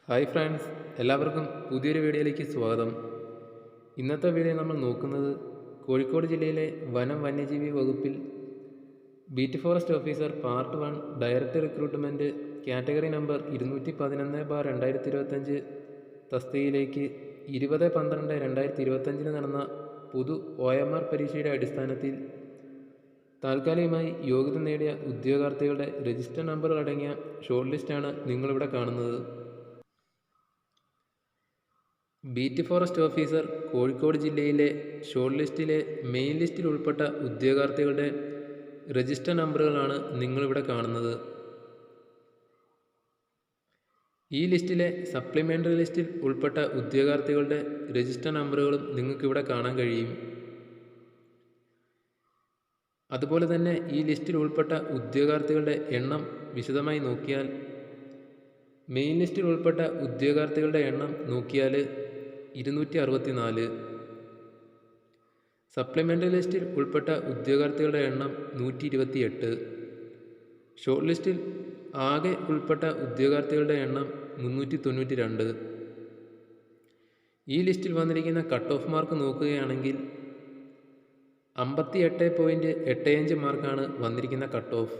Hi friends, എല്ലാവർക്കും പുതിയൊരു വീഡിയോയിലേക്ക് സ്വാഗതം. ഇന്നത്തെ വീഡിയോ നമ്മൾ നോക്കുന്നത് കോഴിക്കോട് ജില്ലയിലെ വനം വന്യജീവി വകുപ്പിൽ beat forest officer part 1 direct recruitment category number 211/2025 തസ്തികയിലേക്ക് 20/12/2025 നടന്ന പൊതു OMR പരീക്ഷയുടെ അടിസ്ഥാനത്തിൽ താൽക്കാലികമായി യോഗ്യത നേടിയ ഉദ്യോഗാർത്ഥികളുടെ രജിസ്റ്റർ നമ്പറുകൾ അടങ്ങിയ ഷോർട്ട് ലിസ്റ്റാണ് നിങ്ങളിവിടെ കാണുന്നത്. ബീറ്റ് ഫോറസ്റ്റ് ഓഫീസർ കോഴിക്കോട് ജില്ലയിലെ ഷോർട്ട് ലിസ്റ്റിലെ മെയിൻ ലിസ്റ്റിൽ ഉൾപ്പെട്ട ഉദ്യോഗാർത്ഥികളുടെ രജിസ്റ്റർ നമ്പറുകളാണ് നിങ്ങളിവിടെ കാണുന്നത്. ഈ ലിസ്റ്റിലെ സപ്ലിമെൻ്ററി ലിസ്റ്റിൽ ഉൾപ്പെട്ട ഉദ്യോഗാർത്ഥികളുടെ രജിസ്റ്റർ നമ്പറുകളും നിങ്ങൾക്കിവിടെ കാണാൻ കഴിയും. അതുപോലെ തന്നെ ഈ ലിസ്റ്റിൽ ഉൾപ്പെട്ട ഉദ്യോഗാർത്ഥികളുടെ എണ്ണം വിശദമായി നോക്കിയാൽ മെയിൻ ലിസ്റ്റിൽ ഉൾപ്പെട്ട ഉദ്യോഗാർത്ഥികളുടെ എണ്ണം നോക്കിയാൽ 264, സപ്ലിമെൻ്ററി ലിസ്റ്റിൽ ഉൾപ്പെട്ട ഉദ്യോഗാർത്ഥികളുടെ എണ്ണം 128, ഷോർട്ട് ലിസ്റ്റിൽ ആകെ ഉൾപ്പെട്ട ഉദ്യോഗാർത്ഥികളുടെ എണ്ണം 392. ഈ ലിസ്റ്റിൽ വന്നിരിക്കുന്ന കട്ട് ഓഫ് മാർക്ക് നോക്കുകയാണെങ്കിൽ 58.85 മാർക്കാണ് വന്നിരിക്കുന്ന കട്ട് ഓഫ്.